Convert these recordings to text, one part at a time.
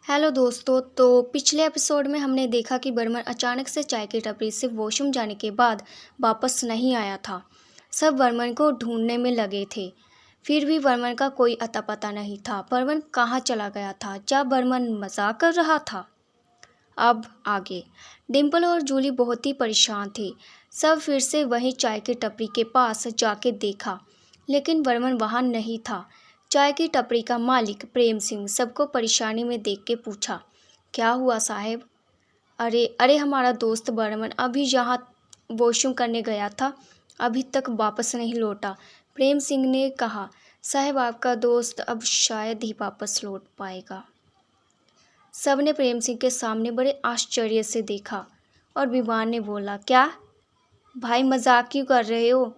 Hello दोस्तों। तो पिछले एपिसोड में हमने देखा कि बर्मन अचानक से चाय की टपरी से वॉशरूम जाने के बाद वापस नहीं आया था। सब बर्मन को ढूंढने में लगे थे, फिर भी बर्मन का कोई अता पता नहीं था। बर्मन कहाँ चला गया था? क्या बर्मन मजाक कर रहा था? अब आगे। डिम्पल और जूली बहुत ही परेशान थे। सब फिर से वहीं चाय की टपरी के पास जाके देखा, लेकिन बर्मन वहाँ नहीं था। चाय की टपरी का मालिक प्रेम सिंह सबको परेशानी में देख के पूछा, क्या हुआ साहब? अरे अरे हमारा दोस्त बर्मन अभी जहाँ वॉशरूम करने गया था, अभी तक वापस नहीं लौटा। प्रेम सिंह ने कहा, साहब आपका दोस्त अब शायद ही वापस लौट पाएगा। सबने प्रेम सिंह के सामने बड़े आश्चर्य से देखा और विमान ने बोला, क्या भाई मजाक क्यों कर रहे हो?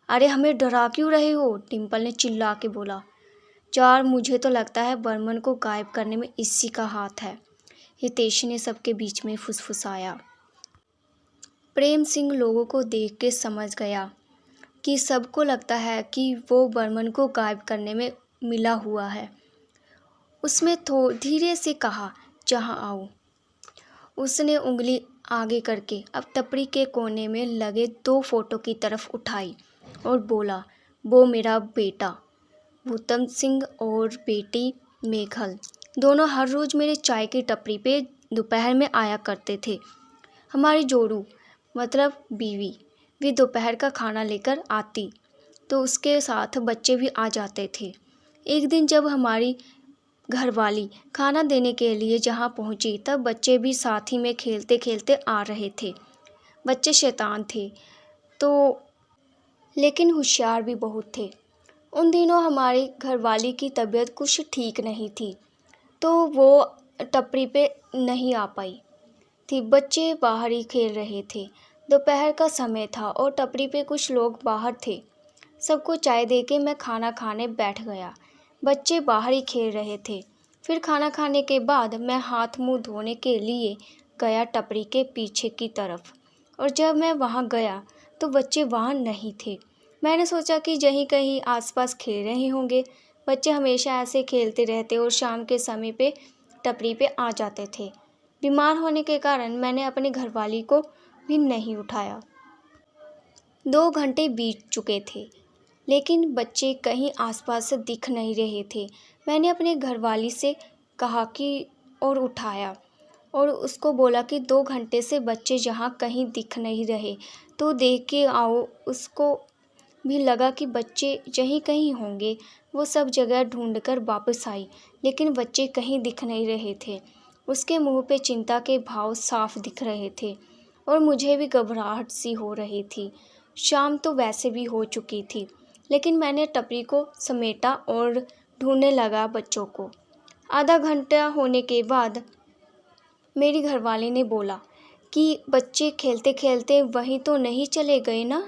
अरे हमें डरा क्यों रहे हो? डिम्पल ने चिल्ला के बोला। यार मुझे तो लगता है बर्मन को गायब करने में इसी का हाथ है, हितेश ने सबके बीच में फुसफुसाया। प्रेम सिंह लोगों को देख के समझ गया कि सबको लगता है कि वो बर्मन को गायब करने में मिला हुआ है। उसमें धीरे से कहा, जहाँ आओ। उसने उंगली आगे करके अब टपरी के कोने में लगे 2 फोटो की तरफ उठाई और बोला, वो मेरा बेटा भूतम सिंह और बेटी मेघल दोनों हर रोज़ मेरे चाय की टपरी पे दोपहर में आया करते थे। हमारी जोड़ू मतलब बीवी भी दोपहर का खाना लेकर आती तो उसके साथ बच्चे भी आ जाते थे। एक दिन जब हमारी घरवाली खाना देने के लिए जहाँ पहुँची, तब बच्चे भी साथ ही में खेलते खेलते आ रहे थे। बच्चे शैतान थे तो, लेकिन होशियार भी बहुत थे। उन दिनों हमारी घरवाली की तबीयत कुछ ठीक नहीं थी, तो वो टपरी पे नहीं आ पाई थी। बच्चे बाहर ही खेल रहे थे। दोपहर का समय था और टपरी पे कुछ लोग बाहर थे। सबको चाय देके मैं खाना खाने बैठ गया। बच्चे बाहर ही खेल रहे थे। फिर खाना खाने के बाद मैं हाथ मुंह धोने के लिए गया टपरी के पीछे की तरफ, और जब मैं वहाँ गया तो बच्चे वहाँ नहीं थे। मैंने सोचा कि यहीं कहीं आसपास खेल रहे होंगे। बच्चे हमेशा ऐसे खेलते रहते और शाम के समय पे टपरी पे आ जाते थे। बीमार होने के कारण मैंने अपनी घरवाली को भी नहीं उठाया। 2 घंटे बीत चुके थे, लेकिन बच्चे कहीं आसपास से दिख नहीं रहे थे। मैंने अपने घरवाली से कहा कि और उठाया और उसको बोला कि 2 घंटे से बच्चे यहाँ कहीं दिख नहीं रहे, तो देख के आओ। उसको भी लगा कि बच्चे यहीं कहीं होंगे। वो सब जगह ढूंढकर वापस आई, लेकिन बच्चे कहीं दिख नहीं रहे थे। उसके मुंह पे चिंता के भाव साफ दिख रहे थे और मुझे भी घबराहट सी हो रही थी। शाम तो वैसे भी हो चुकी थी, लेकिन मैंने टपरी को समेटा और ढूंढने लगा बच्चों को। आधा घंटा होने के बाद मेरी घरवाली ने बोला कि बच्चे खेलते खेलते वहीं तो नहीं चले गए ना?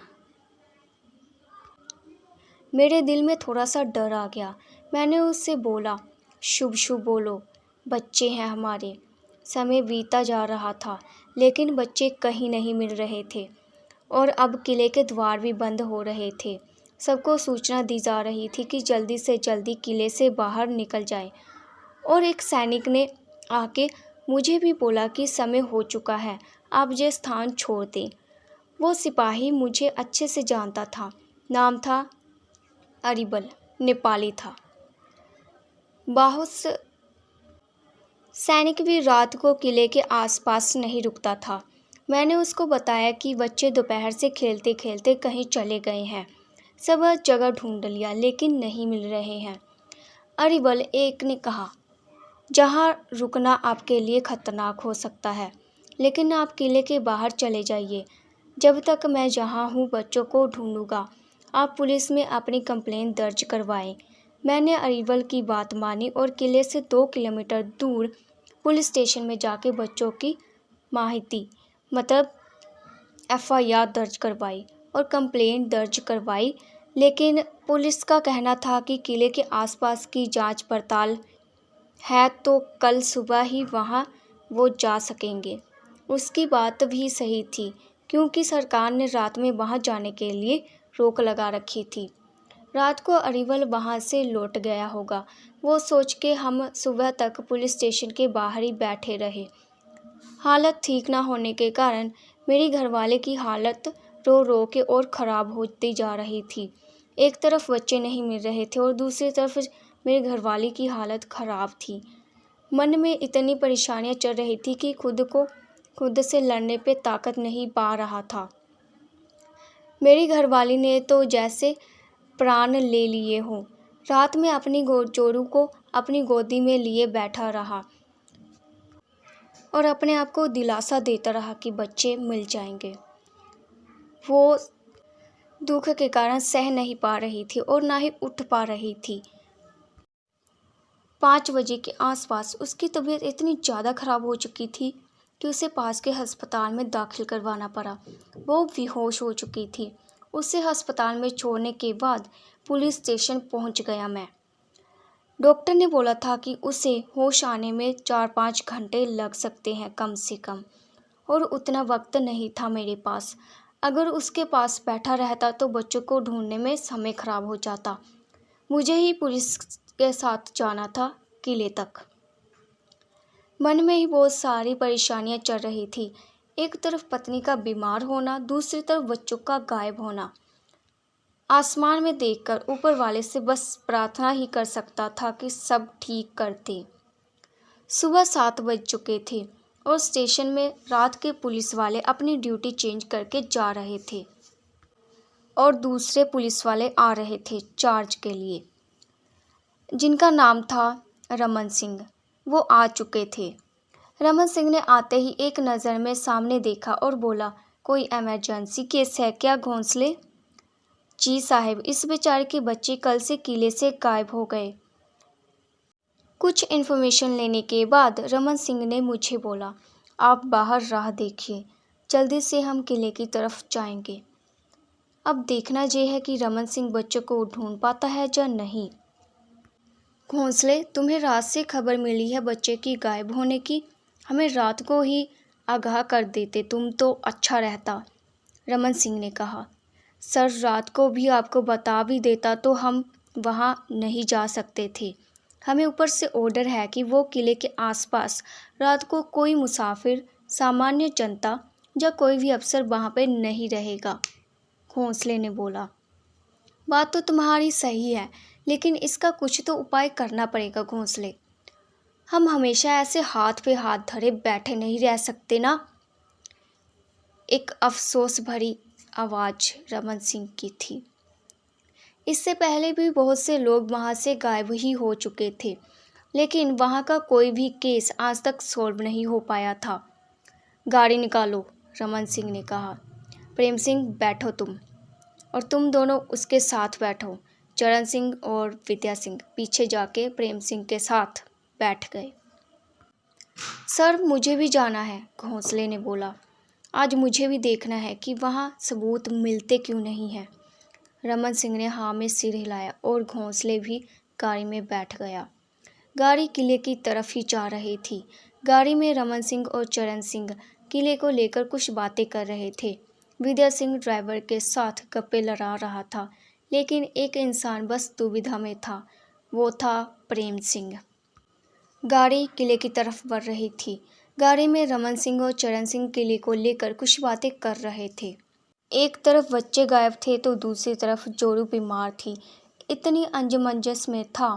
मेरे दिल में थोड़ा सा डर आ गया। मैंने उससे बोला, शुभ शुभ बोलो, बच्चे हैं हमारे। समय बीता जा रहा था, लेकिन बच्चे कहीं नहीं मिल रहे थे और अब किले के द्वार भी बंद हो रहे थे। सबको सूचना दी जा रही थी कि जल्दी से जल्दी किले से बाहर निकल जाए। और एक सैनिक ने आके मुझे भी बोला कि समय हो चुका है, आप ये स्थान छोड़ दें। वो सिपाही मुझे अच्छे से जानता था। नाम था अरिबल, नेपाली था। बहुत सैनिक भी रात को किले के आसपास नहीं रुकता था। मैंने उसको बताया कि बच्चे दोपहर से खेलते खेलते कहीं चले गए हैं। सब जगह ढूंढ लिया, लेकिन नहीं मिल रहे हैं। अरिबल एक ने कहा, जहाँ रुकना आपके लिए खतरनाक हो सकता है, लेकिन आप किले के बाहर चले जाइए। जब तक मैं जहाँ हूँ बच्चों को ढूंढूंगा। आप पुलिस में अपनी कंप्लेन दर्ज करवाएं। मैंने अरिबल की बात मानी और किले से 2 किलोमीटर दूर पुलिस स्टेशन में जाके बच्चों की माहिती मतलब FIR दर्ज करवाई और कंप्लेंट दर्ज करवाई। लेकिन पुलिस का कहना था कि किले के आसपास की जांच पड़ताल है, तो कल सुबह ही वहां वो जा सकेंगे। उसकी बात भी सही थी, क्योंकि सरकार ने रात में वहां जाने के लिए रोक लगा रखी थी। रात को अरिवल वहाँ से लौट गया होगा। वो सोच के हम सुबह तक पुलिस स्टेशन के बाहर ही बैठे रहे। हालत ठीक ना होने के कारण मेरी घरवाले की हालत रो रो के और ख़राब होती जा रही थी। एक तरफ बच्चे नहीं मिल रहे थे और दूसरी तरफ मेरे घरवाले की हालत ख़राब थी। मन में इतनी परेशानियां चल रही थी कि खुद से लड़ने पे ताकत नहीं पा रहा था। मेरी घरवाली ने तो जैसे प्राण ले लिए हों। रात में अपनी जोरू को अपनी गोदी में लिए बैठा रहा और अपने आप को दिलासा देता रहा कि बच्चे मिल जाएंगे। वो दुख के कारण सह नहीं पा रही थी और ना ही उठ पा रही थी। 5 बजे के आसपास उसकी तबीयत इतनी ज़्यादा ख़राब हो चुकी थी कि उसे पास के अस्पताल में दाखिल करवाना पड़ा। वो बेहोश हो चुकी थी। उसे अस्पताल में छोड़ने के बाद पुलिस स्टेशन पहुंच गया मैं। डॉक्टर ने बोला था कि उसे होश आने में 4-5 घंटे लग सकते हैं कम से कम, और उतना वक्त नहीं था मेरे पास। अगर उसके पास बैठा रहता तो बच्चों को ढूंढने में समय ख़राब हो जाता। मुझे ही पुलिस के साथ जाना था किले तक। मन में ही बहुत सारी परेशानियां चल रही थी। एक तरफ पत्नी का बीमार होना, दूसरी तरफ बच्चों का गायब होना। आसमान में देखकर ऊपर वाले से बस प्रार्थना ही कर सकता था कि सब ठीक कर दे। सुबह 7 बज चुके थे और स्टेशन में रात के पुलिस वाले अपनी ड्यूटी चेंज करके जा रहे थे और दूसरे पुलिस वाले आ रहे थे चार्ज के लिए, जिनका नाम था रमन सिंह। वो आ चुके थे। रमन सिंह ने आते ही एक नज़र में सामने देखा और बोला, कोई इमरजेंसी केस है क्या घोंसले? जी साहब, इस बेचारे के बच्चे कल से किले से गायब हो गए। कुछ इन्फॉर्मेशन लेने के बाद रमन सिंह ने मुझे बोला, आप बाहर राह देखिए, जल्दी से हम किले की तरफ जाएंगे। अब देखना ये है कि रमन सिंह बच्चों को ढूंढ पाता है या नहीं। घोंसले, तुम्हें रात से खबर मिली है बच्चे की गायब होने की? हमें रात को ही आगाह कर देते तुम तो अच्छा रहता, रमन सिंह ने कहा। सर, रात को भी आपको बता भी देता तो हम वहाँ नहीं जा सकते थे। हमें ऊपर से ऑर्डर है कि वो किले के आसपास रात को कोई मुसाफिर, सामान्य जनता या कोई भी अफसर वहाँ पे नहीं रहेगा, घोंसले ने बोला। बात तो तुम्हारी सही है, लेकिन इसका कुछ तो उपाय करना पड़ेगा घोंसले। हम हमेशा ऐसे हाथ पे हाथ धरे बैठे नहीं रह सकते ना। एक अफसोस भरी आवाज़ रमन सिंह की थी। इससे पहले भी बहुत से लोग वहाँ से गायब ही हो चुके थे, लेकिन वहाँ का कोई भी केस आज तक सॉल्व नहीं हो पाया था। गाड़ी निकालो, रमन सिंह ने कहा। प्रेम सिंह, बैठो तुम, और तुम दोनों उसके साथ बैठो। चरण सिंह और विद्या सिंह पीछे जाके प्रेम सिंह के साथ बैठ गए। सर, मुझे भी जाना है, घोंसले ने बोला। आज मुझे भी देखना है कि वहाँ सबूत मिलते क्यों नहीं हैं। रमन सिंह ने हाँ में सिर हिलाया और घोंसले भी गाड़ी में बैठ गया। गाड़ी किले की तरफ ही जा रही थी। गाड़ी में रमन सिंह और चरण सिंह किले को लेकर कुछ बातें कर रहे थे। विद्या सिंह ड्राइवर के साथ गप्पे लड़ा रहा था, लेकिन एक इंसान बस दुविधा में था। वो था प्रेम सिंह। गाड़ी किले की तरफ बढ़ रही थी। गाड़ी में रमन सिंह और चरण सिंह किले को लेकर कुछ बातें कर रहे थे। एक तरफ बच्चे गायब थे तो दूसरी तरफ जोरू बीमार थी। इतनी अंजमंजस में था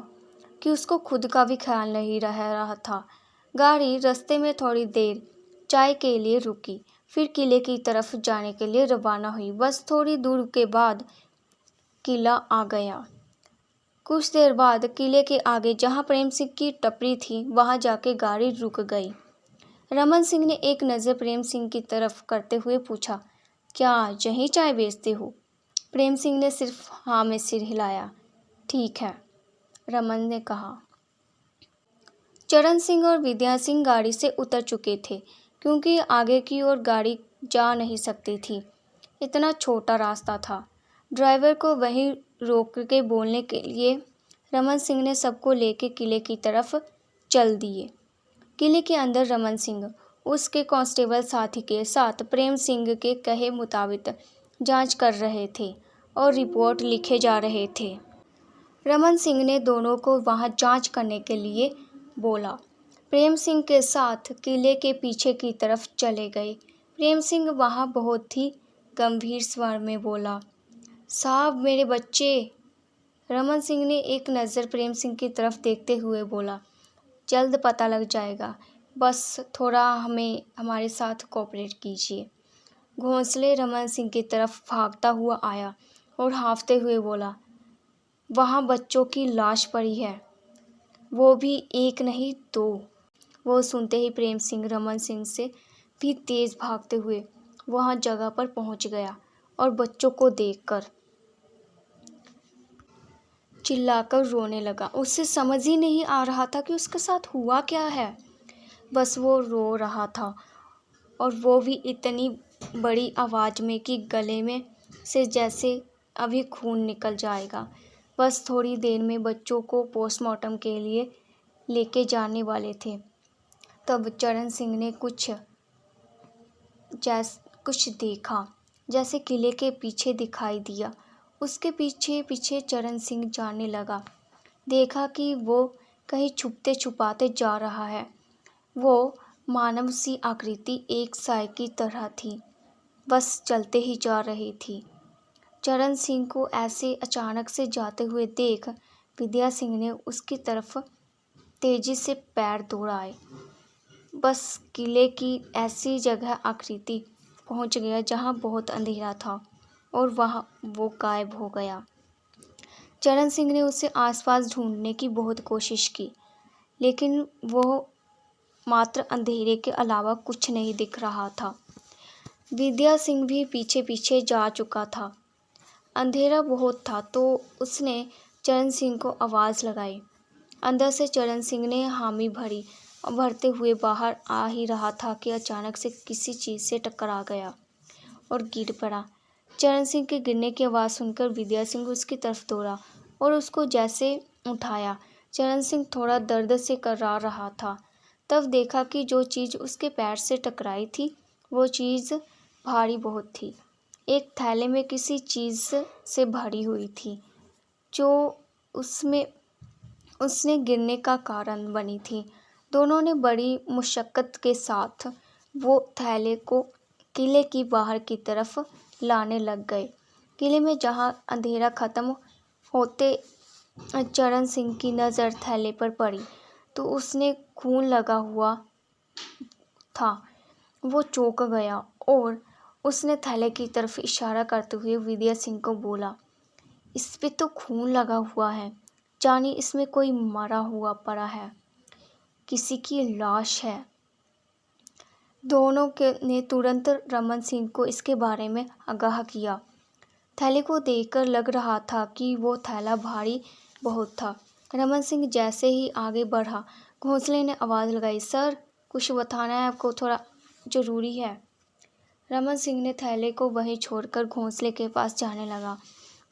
कि उसको खुद का भी ख्याल नहीं रहा था। गाड़ी रास्ते में थोड़ी देर चाय के लिए रुकी, फिर किले की तरफ जाने के लिए रवाना हुई। बस थोड़ी दूर के बाद किला आ गया। कुछ देर बाद किले के आगे जहाँ प्रेम सिंह की टपरी थी, वहाँ जाके गाड़ी रुक गई। रमन सिंह ने एक नज़र प्रेम सिंह की तरफ करते हुए पूछा, क्या यहीं चाय बेचते हो? प्रेम सिंह ने सिर्फ हाँ में सिर हिलाया। ठीक है, रमन ने कहा। चरण सिंह और विद्या सिंह गाड़ी से उतर चुके थे, क्योंकि आगे की ओर गाड़ी जा नहीं सकती थी। इतना छोटा रास्ता था। ड्राइवर को वहीं रोक के बोलने के लिए रमन सिंह ने सबको लेके किले की तरफ चल दिए। किले के अंदर रमन सिंह उसके कांस्टेबल साथी के साथ प्रेम सिंह के कहे मुताबिक जांच कर रहे थे और रिपोर्ट लिखे जा रहे थे। रमन सिंह ने दोनों को वहां जांच करने के लिए बोला। प्रेम सिंह के साथ किले के पीछे की तरफ चले गए। प्रेम सिंह वहां बहुत ही गंभीर स्वर में बोला, साहब मेरे बच्चे। रमन सिंह ने एक नज़र प्रेम सिंह की तरफ देखते हुए बोला, जल्द पता लग जाएगा, बस थोड़ा हमारे साथ कोऑपरेट कीजिए। घोंसले रमन सिंह की तरफ भागता हुआ आया और हाँफते हुए बोला, वहाँ बच्चों की लाश पड़ी है, वो भी एक नहीं दो। वो सुनते ही प्रेम सिंह रमन सिंह से भी तेज भागते हुए वहाँ जगह पर पहुँच गया और बच्चों को देखकर चिल्लाकर रोने लगा। उसे समझ ही नहीं आ रहा था कि उसके साथ हुआ क्या है। बस वो रो रहा था और वो भी इतनी बड़ी आवाज़ में कि गले में से जैसे अभी खून निकल जाएगा। बस थोड़ी देर में बच्चों को पोस्टमार्टम के लिए लेके जाने वाले थे। तब चरण सिंह ने कुछ देखा, जैसे किले के पीछे दिखाई दिया। उसके पीछे पीछे चरण सिंह जाने लगा। देखा कि वो कहीं छुपते छुपाते जा रहा है। वो मानव सी आकृति एक साए की तरह थी, बस चलते ही जा रही थी। चरण सिंह को ऐसे अचानक से जाते हुए देख विद्या सिंह ने उसकी तरफ तेजी से पैर दौड़ाए। बस किले की ऐसी जगह आकृति पहुंच गया जहां बहुत अंधेरा था और वहां वो गायब हो गया। चरण सिंह ने उसे आसपास ढूंढने की बहुत कोशिश की, लेकिन वो मात्र अंधेरे के अलावा कुछ नहीं दिख रहा था। विद्या सिंह भी पीछे पीछे जा चुका था। अंधेरा बहुत था तो उसने चरण सिंह को आवाज़ लगाई। अंदर से चरण सिंह ने हामी भरी और भरते हुए बाहर आ ही रहा था कि अचानक से किसी चीज़ से टकरा गया और गिर पड़ा। चरण सिंह के गिरने की आवाज़ सुनकर विद्या सिंह उसकी तरफ दौड़ा और उसको जैसे उठाया। चरण सिंह थोड़ा दर्द से कराह रहा था। तब देखा कि जो चीज़ उसके पैर से टकराई थी वो चीज़ भारी बहुत थी। एक थैले में किसी चीज़ से भरी हुई थी जो उसने गिरने का कारण बनी थी। दोनों ने बड़ी मुशक्क़त के साथ वो थैले को किले की बाहर की तरफ लाने लग गए। किले में जहाँ अंधेरा ख़त्म होते चरण सिंह की नज़र थैले पर पड़ी तो उसने खून लगा हुआ था। वो चौंक गया और उसने थैले की तरफ इशारा करते हुए विद्या सिंह को बोला, इस पे तो खून लगा हुआ है, जानी इसमें कोई मरा हुआ पड़ा है, किसी की लाश है। दोनों ने तुरंत रमन सिंह को इसके बारे में आगाह किया। थैले को देखकर लग रहा था कि वो थैला भारी बहुत था। रमन सिंह जैसे ही आगे बढ़ा, घोंसले ने आवाज़ लगाई, सर कुछ बताना है आपको, थोड़ा ज़रूरी है। रमन सिंह ने थैले को वहीं छोड़कर घोंसले के पास जाने लगा।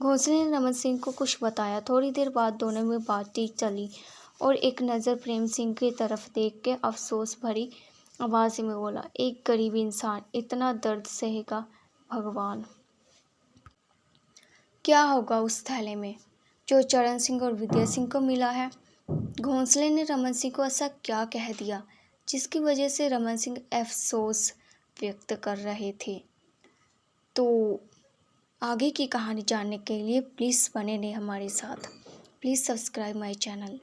घोंसले ने रमन सिंह को कुछ बताया। थोड़ी देर बाद दोनों में बातचीत चली और एक नज़र प्रेम सिंह की तरफ देख के अफसोस भरी आवाज़ में बोला, एक गरीब इंसान इतना दर्द सहेगा, भगवान। क्या होगा उस थैले में जो चरण सिंह और विद्या सिंह को मिला है? घोंसले ने रमन सिंह को ऐसा क्या कह दिया जिसकी वजह से रमन सिंह अफसोस व्यक्त कर रहे थे? तो आगे की कहानी जानने के लिए प्लीज़ बने रहें हमारे साथ। Please subscribe my channel.